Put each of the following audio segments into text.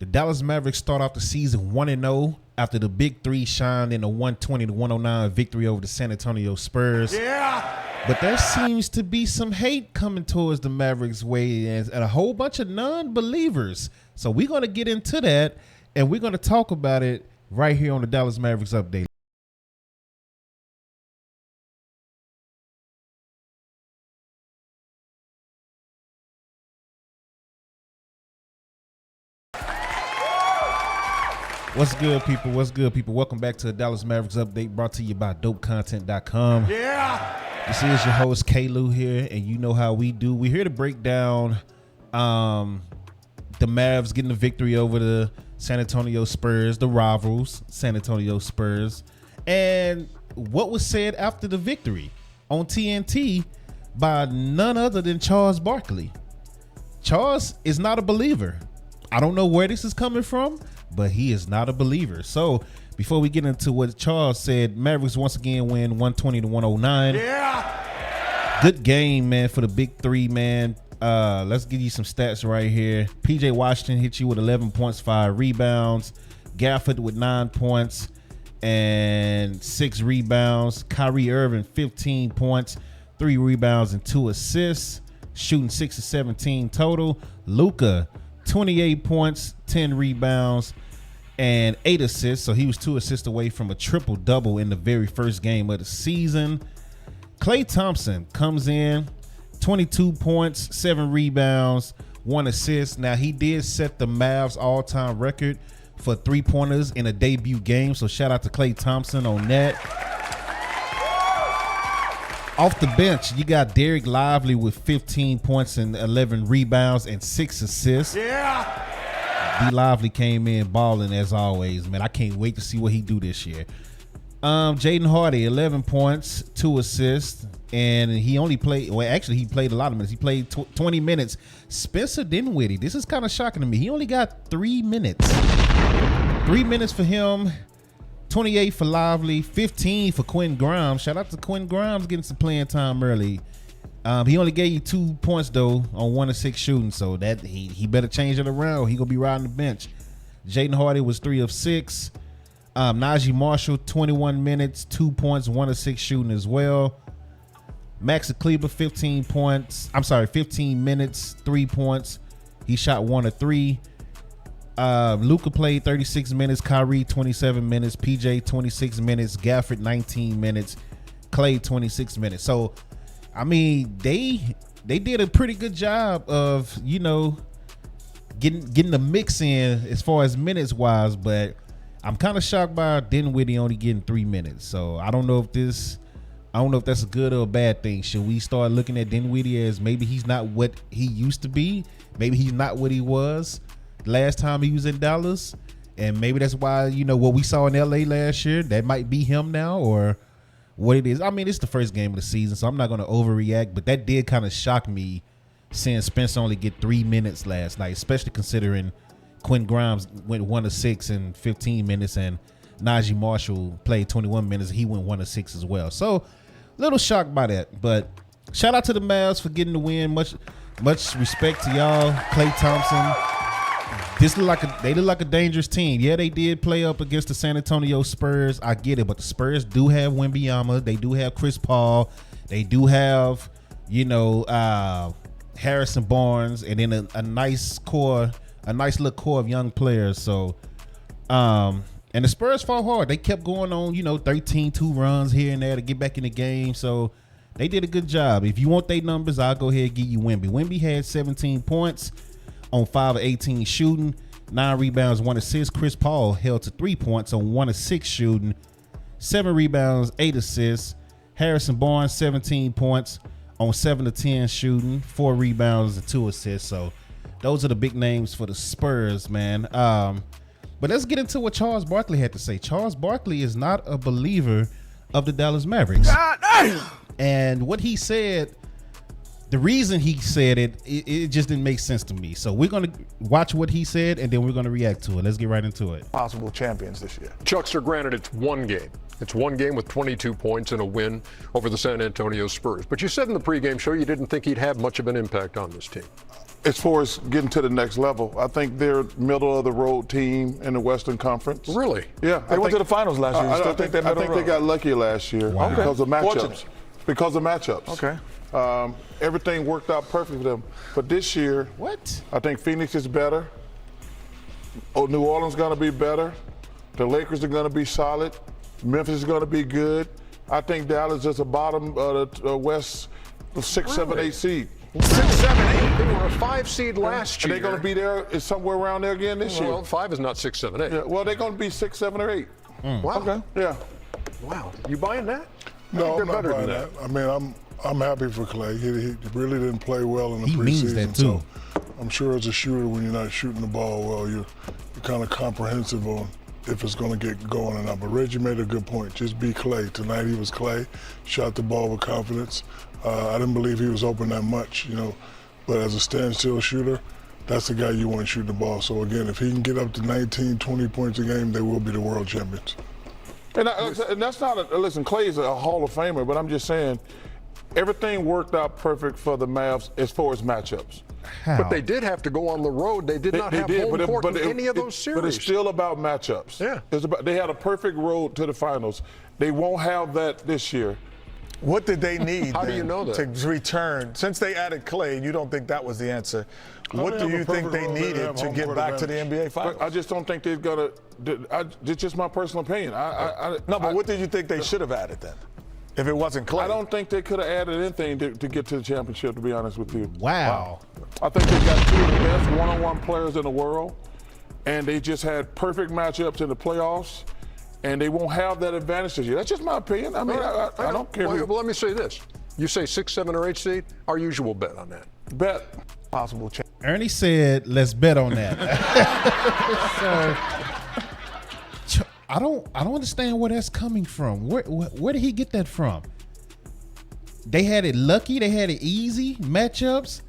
The Dallas Mavericks start off the season 1-0 after the Big Three shined in a 120-109 victory over the San Antonio Spurs. Yeah. But there seems to be some hate coming towards the Mavericks way and a whole bunch of non-believers. So we're going to get into that, and we're going to talk about it right here on the Dallas Mavericks Update. What's good, people? What's good, people? Welcome back to the Dallas Mavericks Update, brought to you by dopecontent.com. Yeah. This is your host, K-Lou here, and you know how we do. We're here to break down the Mavs getting the victory over the San Antonio Spurs, the rivals, San Antonio Spurs, and what was said after the victory on TNT by none other than Charles Barkley. Charles is not a believer. I don't know where this is coming from, but he is not a believer. So before we get into what Charles said, Mavericks once again win 120-109. Yeah. Good game, man, for the Big Three, man. Let's give you some stats right here. PJ Washington hit you with 11 points, 5 rebounds. Gafford with 9 points and 6 rebounds. Kyrie Irving, 15 points, 3 rebounds, and 2 assists. Shooting 6 of 17 total. Luka, 28 points, 10 rebounds, and 8 assists. So he was 2 assists away from a triple-double in the very first game of the season. Klay Thompson comes in, 22 points, 7 rebounds, 1 assist. Now, he did set the Mavs all-time record for three-pointers in a debut game, so shout out to Klay Thompson on that. Off the bench, you got Derek Lively with 15 points and 11 rebounds and 6 assists. Yeah. D Lively came in balling as always, man. I can't wait to see what he do this year. Jaden Hardy, 11 points, 2 assists, and he only played, well, actually he played a lot of minutes. He played 20 minutes. Spencer Dinwiddie, this is kind of shocking to me. He only got 3 minutes. 3 minutes for him. 28 for Lively, 15 for Quinn Grimes. Shout out to Quinn Grimes getting some playing time early. He only gave you 2 points though on 1 of 6 shooting, so that he better change it around. He gonna be riding the bench. Jaden Hardy was 3 of 6. Najee Marshall, 21 minutes, 2 points, 1 of 6 shooting as well. Max Kleber, 15 minutes, 3 points. He shot 1 of 3. Luka played 36 minutes, Kyrie 27 minutes, PJ 26 minutes, Gafford 19 minutes, Klay 26 minutes. So, I mean, they did a pretty good job of, you know, getting the mix in as far as minutes wise, but I'm kind of shocked by Dinwiddie only getting 3 minutes. So I don't know if that's a good or a bad thing. Should we start looking at Dinwiddie as maybe he's not what he used to be? Maybe he's not what he was last time he was in Dallas, and maybe that's why, you know, what we saw in LA last year, that might be him now, or what it is. I mean, it's the first game of the season, so I'm not going to overreact, but that did kind of shock me seeing Spencer only get 3 minutes last night, especially considering Quinn Grimes went 1 of 6 in 15 minutes, and Najee Marshall played 21 minutes. He went 1 of 6 as well. So, a little shocked by that, but shout out to the Mavs for getting the win. Much respect to y'all. Klay Thompson. They look like a dangerous team. Yeah, they did play up against the San Antonio Spurs. I get it, but the Spurs do have Wembanyama. They do have Chris Paul. They do have, you know, Harrison Barnes, and then a nice little core of young players. So, and the Spurs fought hard. They kept going on, you know, 13-2 runs here and there to get back in the game. So they did a good job. If you want their numbers, I'll go ahead and give you Wemby. Wemby had 17 points on 5 of 18 shooting, 9 rebounds, 1 assist. Chris Paul held to 3 points on 1 of 6 shooting, 7 rebounds, 8 assists. Harrison Barnes, 17 points on 7 of 10 shooting, 4 rebounds, and 2 assists. So those are the big names for the Spurs, man. But let's get into what Charles Barkley had to say. Charles Barkley is not a believer of the Dallas Mavericks. And what he said, the reason he said it just didn't make sense to me. So we're going to watch what he said, and then we're going to react to it. Let's get right into it. Possible champions this year. Chuckster, granted, it's one game. It's one game with 22 points and a win over the San Antonio Spurs. But you said in the pregame show you didn't think he'd have much of an impact on this team. As far as getting to the next level, I think they're middle of the road team in the Western Conference. Really? Yeah. They went to the finals last year. You still think they're middle of the they road? got lucky last year because of matchups. Fortunate. Because of matchups. Okay. Everything worked out perfect for them. But this year, I think Phoenix is better. New Orleans is going to be better. The Lakers are going to be solid. Memphis is going to be good. I think Dallas is the bottom of the West 6, 7, 8 seed. 6, 7, 8. They were a 5 seed last year. Are they going to be there somewhere around there again this year? Well, 5 is not 6, 7, 8. Yeah, well, they're going to be 6, 7, or 8. Wow. Okay. Yeah. Wow. You buying that? No, I'm not better buying than that. I mean, I'm happy for Clay. He really didn't play well in the He preseason. means that too. So I'm sure as a shooter, when you're not shooting the ball well, you're kind of comprehensive on if it's going to get going or not. But Reggie made a good point. Just be Clay. Tonight he was Clay. Shot the ball with confidence. I didn't believe he was open that much, But as a standstill shooter, that's the guy you want shooting the ball. So again, if he can get up to 19, 20 points a game, they will be the world champions. And that's not listen, Clay's a Hall of Famer, but I'm just saying everything worked out perfect for the Mavs as far as matchups. How? But they did have to go on the road. They did not have home court in any of those series. But it's still about matchups. Yeah. They had a perfect road to the finals. They won't have that this year. What did they need How do you know that? to return? Since they added Clay, you don't think that was the answer. What do you think they needed to get back to the NBA Finals? I just don't think they're going to – it's just my personal opinion. No, but what did you think they should have added then? If it wasn't Clay? I don't think they could have added anything to get to the championship, to be honest with you. Wow. I think they got two of the best one-on-one players in the world, and they just had perfect matchups in the playoffs, and they won't have that advantage this year. That's just my opinion. I mean, I don't care. Well, let me say this. You say 6, 7, or 8 seed, our usual bet on that. Bet. Possible change. Ernie said, let's bet on that. So I don't understand where that's coming from. Where did he get that from? They had it lucky. They had it easy matchups.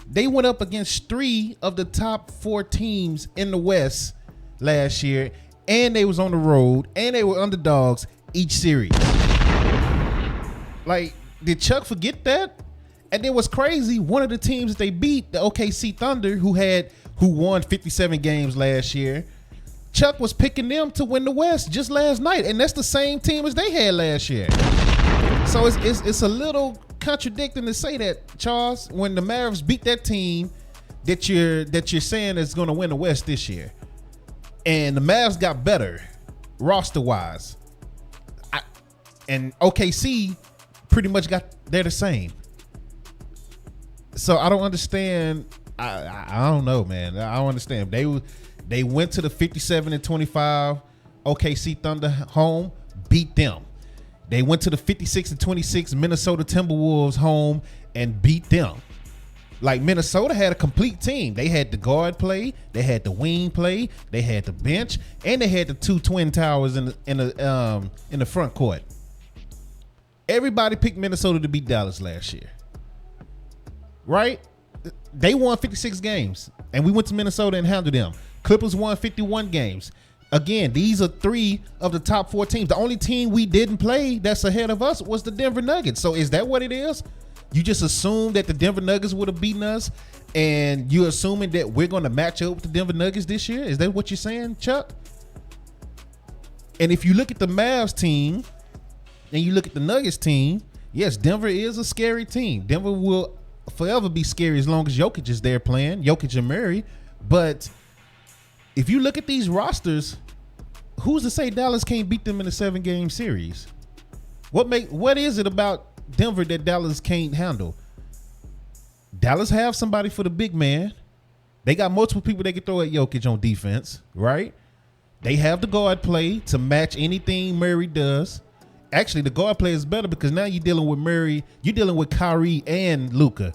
They went up against 3 of the top 4 teams in the West last year, and they was on the road, and they were underdogs each series. Like, did Chuck forget that? And then what's crazy, one of the teams that they beat, the OKC Thunder, who won 57 games last year, Chuck was picking them to win the West just last night, and that's the same team as they had last year. So it's a little contradicting to say that, Charles, when the Mavericks beat that team that you're saying is going to win the West this year, and the Mavs got better roster-wise, and OKC pretty much they're the same. So I don't understand. I don't know, man. I don't understand. They went to the 57-25 OKC Thunder home, beat them. They went to the 56-26 Minnesota Timberwolves home and beat them. Like, Minnesota had a complete team. They had the guard play, they had the wing play, they had the bench, and they had the 2 twin towers in the front court. Everybody picked Minnesota to beat Dallas last year. Right? They won 56 games, and we went to Minnesota and handled them. Clippers won 51 games. Again, these are 3 of the top 4 teams. The only team we didn't play that's ahead of us was the Denver Nuggets. So is that what it is? You just assume that the Denver Nuggets would have beaten us, and you're assuming that we're going to match up with the Denver Nuggets this year? Is that what you're saying, Chuck? And if you look at the Mavs team and you look at the Nuggets team, yes, Denver is a scary team. Denver will forever be scary as long as Jokic is there playing, Jokic and Murray. But if you look at these rosters, who's to say Dallas can't beat them in a 7-game series? What is it about Denver that Dallas can't handle? Dallas have somebody for the big man. They got multiple people they can throw at Jokic on defense, right? They have the guard play to match anything Murray does. Actually, the guard play is better because now you're dealing with Murray, you're dealing with Kyrie and Luka.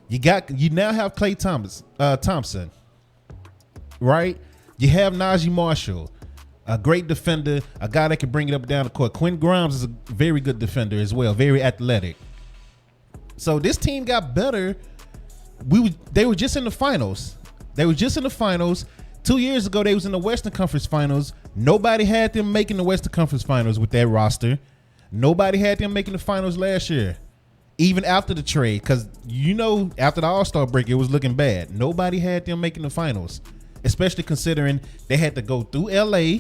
You now have Klay Thompson, right? You have Najee Marshall, a great defender, a guy that can bring it up and down the court. Quinn Grimes is a very good defender as well, very athletic. So this team got better. They were just in the finals. 2 years ago, they was in the Western Conference Finals. Nobody had them making the Western Conference Finals with that roster. Nobody had them making the finals last year. even after the trade, because after the All-Star break, it was looking bad. Nobody had them making the finals, especially considering they had to go through LA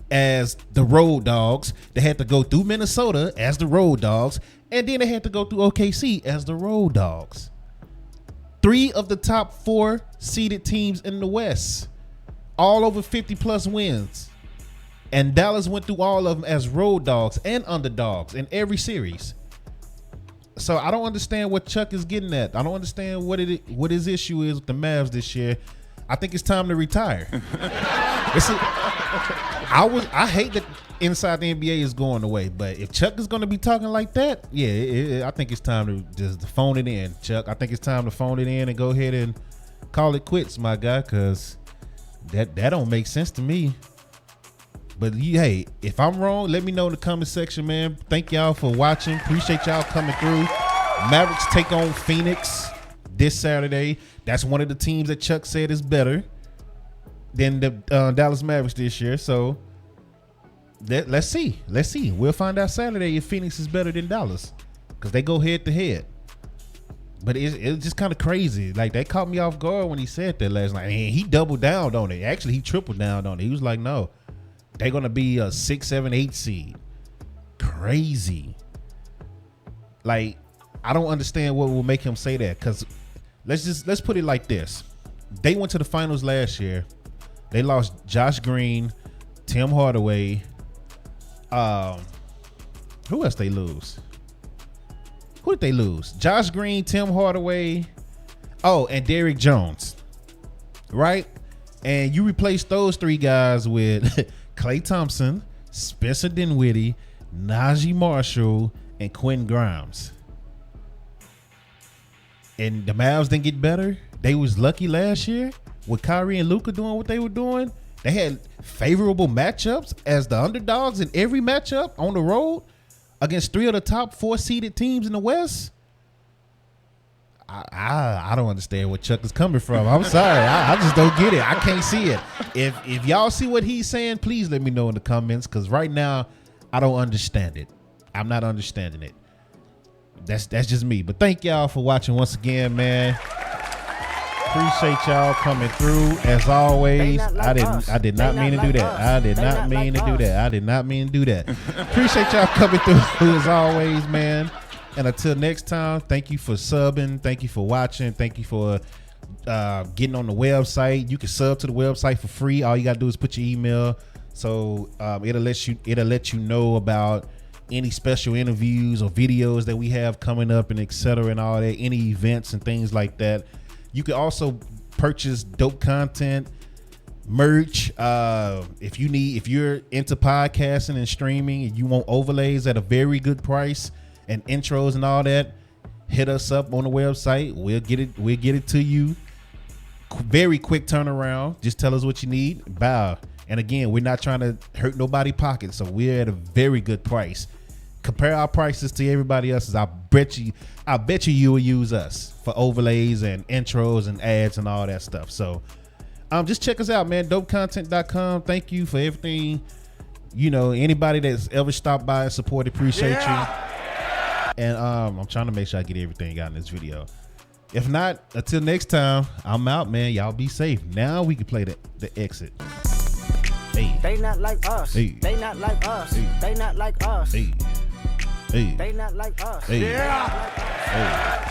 as the road dogs. They had to go through Minnesota as the road dogs, and then they had to go through OKC as the road dogs. 3 of the top 4 seeded teams in the West, all over 50 plus wins. And Dallas went through all of them as road dogs and underdogs in every series. So I don't understand what Chuck is getting at. I don't understand what his issue is with the Mavs this year. I think it's time to retire. I hate that inside the NBA is going away, but if Chuck is going to be talking like that, I think it's time to just phone it in, Chuck. I think it's time to phone it in and go ahead and call it quits, my guy, because that don't make sense to me. But hey, if I'm wrong, let me know in the comment section, man. Thank y'all for watching. Appreciate y'all coming through. Mavericks take on Phoenix this Saturday. That's one of the teams that Chuck said is better than the Dallas Mavericks this year. So let's see. We'll find out Saturday if Phoenix is better than Dallas, because they go head to head. But it's just kind of crazy. Like, they caught me off guard when he said that last night. And he doubled down on it. Actually, he tripled down on it. He was like, no, they're going to be a 6, 7, 8 seed. Crazy. Like, I don't understand what will make him say that, because let's put it like this. They went to the finals last year. They lost Josh Green, Tim Hardaway. Who else they lose? Who did they lose? Josh Green, Tim Hardaway, and Derrick Jones, right? And you replace those 3 guys with Klay Thompson, Spencer Dinwiddie, Najee Marshall, and Quentin Grimes. And the Mavs didn't get better. They was lucky last year with Kyrie and Luka doing what they were doing. They had favorable matchups as the underdogs in every matchup on the road against 3 of the top 4 seeded teams in the West. I don't understand where Chuck is coming from. I'm sorry. I just don't get it. I can't see it. If y'all see what he's saying, please let me know in the comments, because right now I don't understand it. I'm not understanding it. That's just me. But thank y'all for watching once again, man. Appreciate y'all coming through. As always, I did not mean to do that. I did not mean to do that. Appreciate y'all coming through as always, man. And until next time, thank you for subbing. Thank you for watching. Thank you for getting on the website. You can sub to the website for free. All you gotta do is put your email. So it'll let you know about any special interviews or videos that we have coming up, and etc. and all that, any events and things like that. You can also purchase dope content, merch. If you're into podcasting and streaming and you want overlays at a very good price and intros and all that, hit us up on the website. We'll get it to you. Very quick turnaround. Just tell us what you need. Bow. And again, we're not trying to hurt nobody's pocket, so we're at a very good price. Compare our prices to everybody else's. I bet you will use us for overlays and intros and ads and all that stuff. So just check us out, man. Dopecontent.com. Thank you for everything. Anybody that's ever stopped by and supported, appreciate you. And I'm trying to make sure I get everything out in this video. If not, until next time, I'm out, man. Y'all be safe. Now we can play the exit. Hey. They not like us. Hey. They not like us. Hey. They not like us. Hey. Hey. They not like us. Hey. They not like us. Hey.